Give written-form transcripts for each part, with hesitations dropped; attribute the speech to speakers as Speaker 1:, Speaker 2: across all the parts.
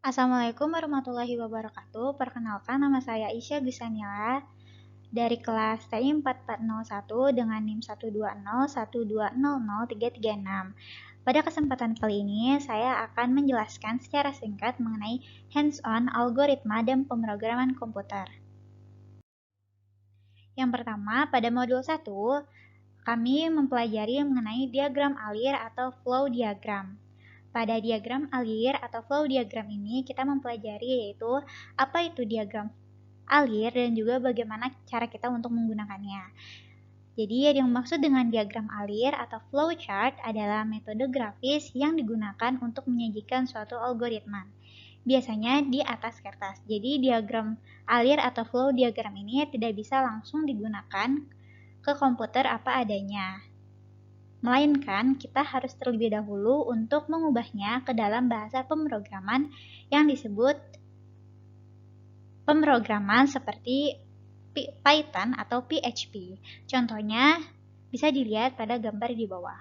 Speaker 1: Assalamualaikum warahmatullahi wabarakatuh. Perkenalkan, nama saya Isya Gusanila dari kelas TI 4401 dengan NIM 12012000336. Pada kesempatan kali ini, saya akan menjelaskan secara singkat mengenai hands-on algoritma dan pemrograman komputer. Yang pertama, pada modul 1, kami mempelajari mengenai diagram alir atau flow diagram. Pada diagram alir atau flow diagram ini kita mempelajari yaitu apa itu diagram alir dan juga bagaimana cara kita untuk menggunakannya. Jadi yang dimaksud dengan diagram alir atau flow chart adalah metode grafis yang digunakan untuk menyajikan suatu algoritma. Biasanya di atas kertas. Jadi diagram alir atau flow diagram ini tidak bisa langsung digunakan ke komputer apa adanya. Melainkan kita harus terlebih dahulu untuk mengubahnya ke dalam bahasa pemrograman yang disebut pemrograman seperti Python atau PHP. Contohnya bisa dilihat pada gambar di bawah.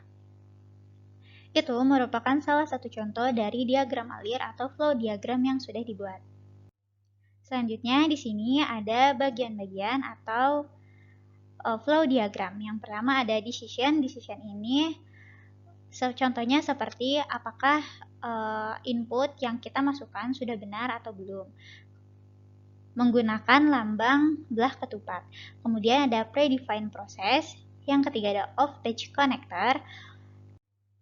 Speaker 1: Itu merupakan salah satu contoh dari diagram alir atau flow diagram yang sudah dibuat. Selanjutnya di sini ada bagian-bagian atau flow diagram. Yang pertama ada decision. Decision ini contohnya seperti apakah input yang kita masukkan sudah benar atau belum. Menggunakan lambang belah ketupat. Kemudian ada predefined process. Yang ketiga ada off-page connector.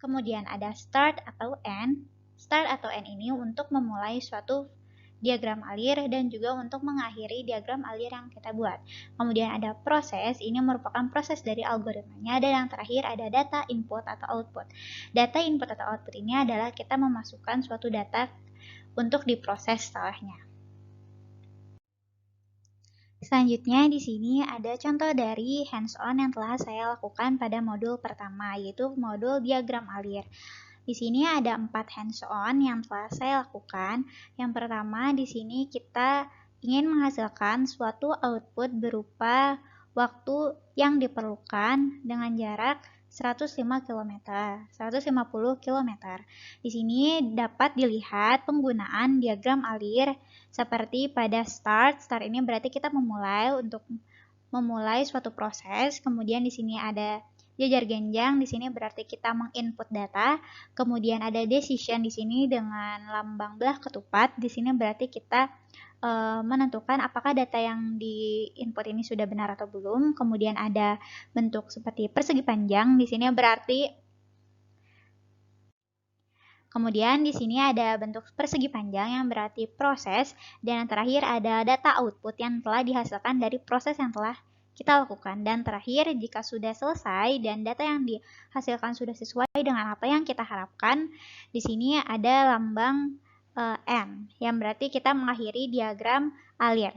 Speaker 1: Kemudian ada start atau end. Start atau end ini untuk memulai suatu diagram alir dan juga untuk mengakhiri diagram alir yang kita buat. Kemudian ada proses, ini merupakan proses dari algoritmanya. Dan yang terakhir ada data input atau output. Data input atau output ini adalah kita memasukkan suatu data untuk diproses setelahnya. Selanjutnya di sini ada contoh dari hands-on yang telah saya lakukan pada modul pertama, yaitu modul diagram alir. Di sini ada 4 hands-on yang telah saya lakukan. Yang pertama di sini kita ingin menghasilkan suatu output berupa waktu yang diperlukan dengan jarak 150 km. Di sini dapat dilihat penggunaan diagram alir seperti pada start. Start ini berarti kita memulai suatu proses. Kemudian di sini ada jajar genjang, di sini berarti kita menginput data. Kemudian ada decision di sini dengan lambang belah ketupat. Di sini berarti kita menentukan apakah data yang di input ini sudah benar atau belum. Kemudian ada bentuk seperti persegi panjang. Di sini berarti Kemudian di sini ada bentuk persegi panjang yang berarti proses, dan yang terakhir ada data output yang telah dihasilkan dari proses yang telah kita lakukan. Dan terakhir, jika sudah selesai dan data yang dihasilkan sudah sesuai dengan apa yang kita harapkan, di sini ada lambang N, yang berarti kita mengakhiri diagram alir.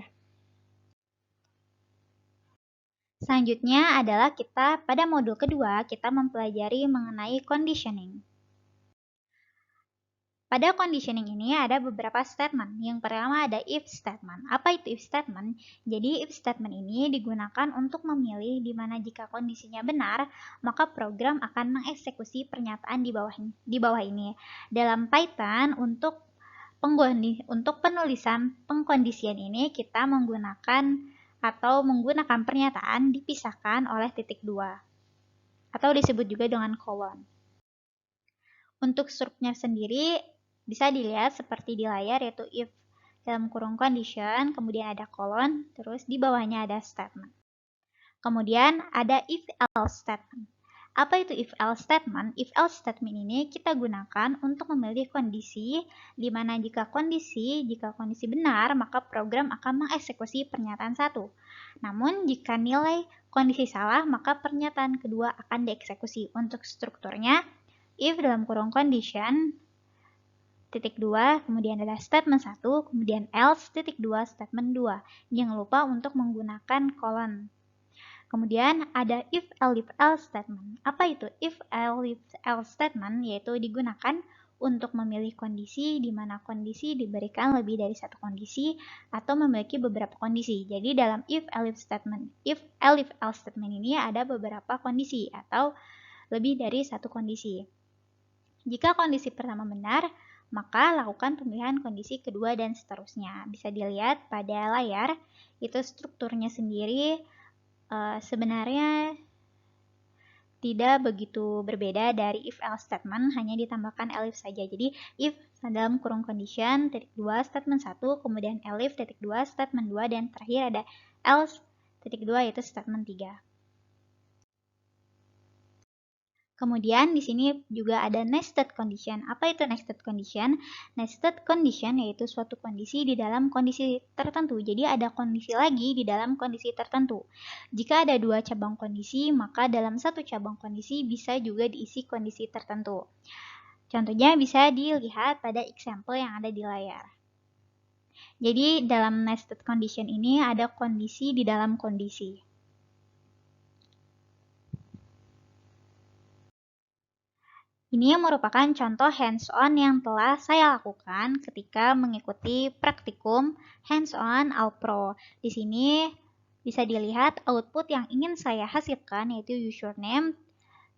Speaker 1: Selanjutnya adalah kita pada modul kedua, kita mempelajari mengenai conditioning. Pada conditioning ini ada beberapa statement. Yang pertama ada if statement. Apa itu if statement? Jadi if statement ini digunakan untuk memilih di mana jika kondisinya benar, maka program akan mengeksekusi pernyataan di bawah ini. Dalam Python untuk penulisan pengkondisian ini kita menggunakan pernyataan dipisahkan oleh titik 2 atau disebut juga dengan kolon. Untuk strukturnya sendiri bisa dilihat seperti di layar, yaitu if dalam kurung condition, kemudian ada kolon, terus di bawahnya ada statement. Kemudian ada if else statement. Apa itu if else statement? If else statement ini kita gunakan untuk memilih kondisi di mana jika kondisi benar, maka program akan mengeksekusi pernyataan 1. Namun jika nilai kondisi salah, maka pernyataan kedua akan dieksekusi. Untuk strukturnya, if dalam kurung condition titik 2, kemudian ada statement 1, kemudian else titik 2, statement 2. Jangan lupa untuk menggunakan kolon. Kemudian ada if else statement. Apa itu if else statement? Yaitu digunakan untuk memilih kondisi di mana kondisi diberikan lebih dari satu kondisi atau memiliki beberapa kondisi. Jadi dalam if else statement ini ada beberapa kondisi atau lebih dari satu kondisi. Jika kondisi pertama benar, maka lakukan pemilihan kondisi kedua dan seterusnya. Bisa dilihat pada layar, itu strukturnya sendiri sebenarnya tidak begitu berbeda dari if-else statement, hanya ditambahkan elif saja. Jadi if dalam kurung condition, titik 2, statement 1, kemudian elif, titik 2, statement 2, dan terakhir ada else, titik 2, yaitu statement 3. Kemudian di sini juga ada nested condition. Apa itu nested condition? Nested condition yaitu suatu kondisi di dalam kondisi tertentu. Jadi ada kondisi lagi di dalam kondisi tertentu. Jika ada dua cabang kondisi, maka dalam satu cabang kondisi bisa juga diisi kondisi tertentu. Contohnya bisa dilihat pada example yang ada di layar. Jadi dalam nested condition ini ada kondisi di dalam kondisi. Ini merupakan contoh hands-on yang telah saya lakukan ketika mengikuti praktikum hands-on Alpro. Di sini bisa dilihat output yang ingin saya hasilkan yaitu username,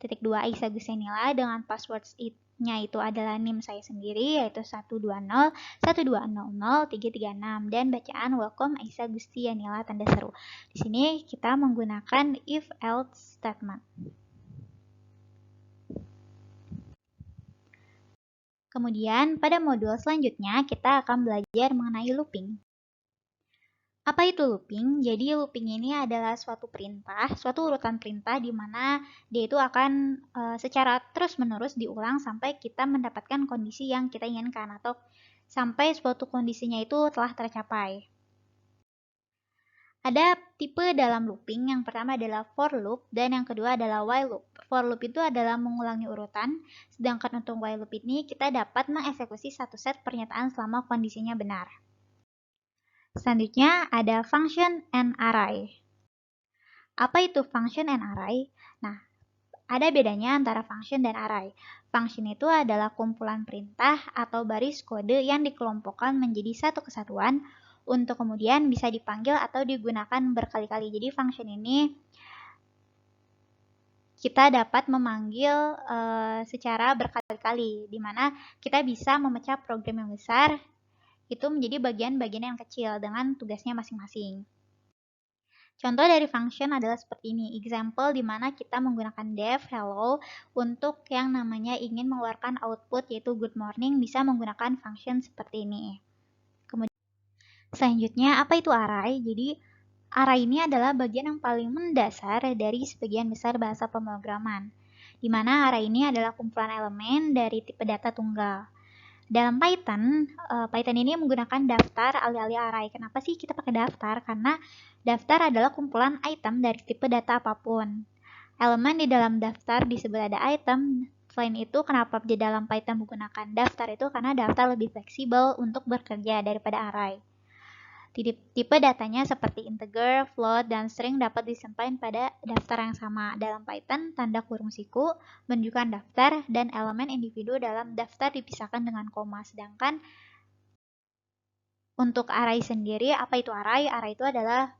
Speaker 1: titik 2 Aisyah Gusenila dengan password-nya itu adalah NIM saya sendiri yaitu 120 1200 336 dan bacaan welcome Aisyah Gustianila tanda seru. Di sini kita menggunakan if else statement. Kemudian pada modul selanjutnya kita akan belajar mengenai looping. Apa itu looping? Jadi looping ini adalah suatu perintah, suatu urutan perintah di mana dia itu akan secara terus-menerus diulang sampai kita mendapatkan kondisi yang kita inginkan atau sampai suatu kondisinya itu telah tercapai. Ada tipe dalam looping, yang pertama adalah for loop dan yang kedua adalah while loop. For loop itu adalah mengulangi urutan, sedangkan untuk while loop ini kita dapat mengeksekusi satu set pernyataan selama kondisinya benar. Selanjutnya ada function and array. Apa itu function and array? Nah, ada bedanya antara function dan array. Function itu adalah kumpulan perintah atau baris kode yang dikelompokkan menjadi satu kesatuan untuk kemudian bisa dipanggil atau digunakan berkali-kali. Jadi function ini kita dapat memanggil secara berkali-kali, di mana kita bisa memecah program yang besar itu menjadi bagian-bagian yang kecil dengan tugasnya masing-masing. Contoh dari function adalah seperti ini, example di mana kita menggunakan def hello untuk yang namanya ingin mengeluarkan output yaitu good morning bisa menggunakan function seperti ini. Selanjutnya, apa itu array? Jadi, array ini adalah bagian yang paling mendasar dari sebagian besar bahasa pemrograman, di mana array ini adalah kumpulan elemen dari tipe data tunggal. Dalam Python, Python ini menggunakan daftar alih-alih array. Kenapa sih kita pakai daftar? Karena daftar adalah kumpulan item dari tipe data apapun. Elemen di dalam daftar disebut ada item. Selain itu, kenapa di dalam Python menggunakan daftar itu? Karena daftar lebih fleksibel untuk bekerja daripada array. Tipe datanya seperti integer, float, dan string dapat disampaikan pada daftar yang sama. Dalam Python, tanda kurung siku menunjukkan daftar dan elemen individu dalam daftar dipisahkan dengan koma. Sedangkan untuk array sendiri, apa itu array? Array itu adalah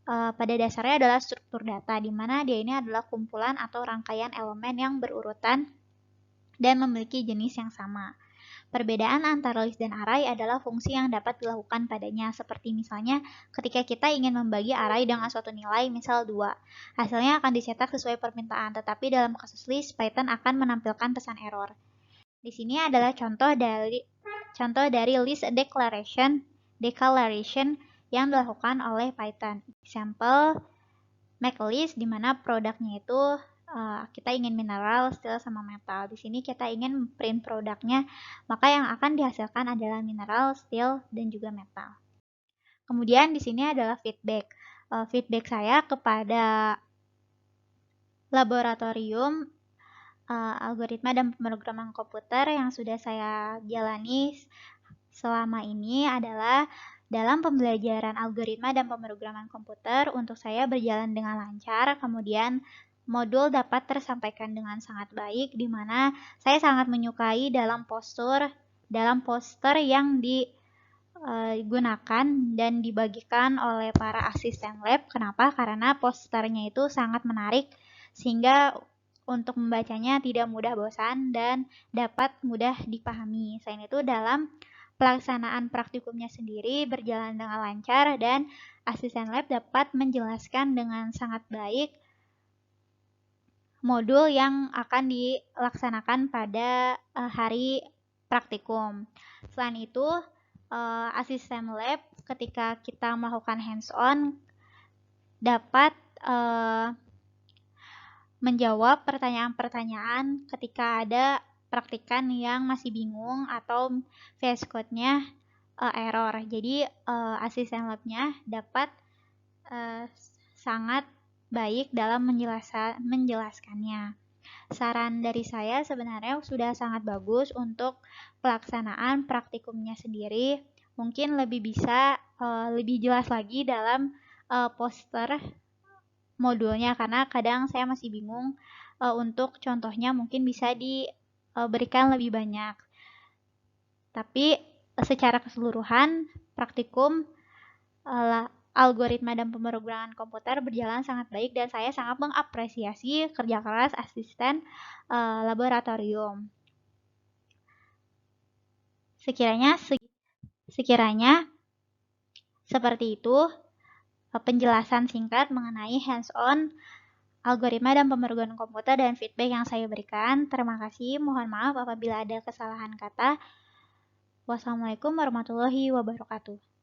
Speaker 1: pada dasarnya adalah struktur data, di mana dia ini adalah kumpulan atau rangkaian elemen yang berurutan dan memiliki jenis yang sama. Perbedaan antara list dan array adalah fungsi yang dapat dilakukan padanya, seperti misalnya ketika kita ingin membagi array dengan suatu nilai, misal 2. Hasilnya akan dicetak sesuai permintaan, tetapi dalam kasus list, Python akan menampilkan pesan error. Di sini adalah contoh dari list declaration yang dilakukan oleh Python. Example, make list, di mana produknya itu kita ingin mineral, steel, sama metal. Di sini kita ingin print produknya, maka yang akan dihasilkan adalah mineral, steel, dan juga metal. Kemudian di sini adalah feedback. Feedback saya kepada laboratorium algoritma dan pemrograman komputer yang sudah saya jalani selama ini adalah dalam pembelajaran algoritma dan pemrograman komputer untuk saya berjalan dengan lancar, kemudian modul dapat tersampaikan dengan sangat baik, di mana saya sangat menyukai dalam poster yang digunakan dan dibagikan oleh para asisten lab. Kenapa? Karena posternya itu sangat menarik, sehingga untuk membacanya tidak mudah bosan dan dapat mudah dipahami. Selain itu, dalam pelaksanaan praktikumnya sendiri berjalan dengan lancar dan asisten lab dapat menjelaskan dengan sangat baik modul yang akan dilaksanakan pada hari praktikum. Selain itu, asisten lab ketika kita melakukan hands-on dapat menjawab pertanyaan-pertanyaan ketika ada praktikan yang masih bingung atau VS Code-nya error. Jadi asisten lab-nya dapat sangat baik dalam menjelaskannya. Saran dari saya sebenarnya sudah sangat bagus untuk pelaksanaan praktikumnya sendiri. Mungkin lebih bisa lebih jelas lagi dalam poster modulnya karena kadang saya masih bingung untuk contohnya mungkin bisa diberikan lebih banyak. Tapi secara keseluruhan praktikum algoritma dan pemrograman komputer berjalan sangat baik dan saya sangat mengapresiasi kerja keras asisten laboratorium. Sekiranya seperti itu penjelasan singkat mengenai hands-on algoritma dan pemrograman komputer dan feedback yang saya berikan. Terima kasih. Mohon maaf apabila ada kesalahan kata. Wassalamualaikum warahmatullahi wabarakatuh.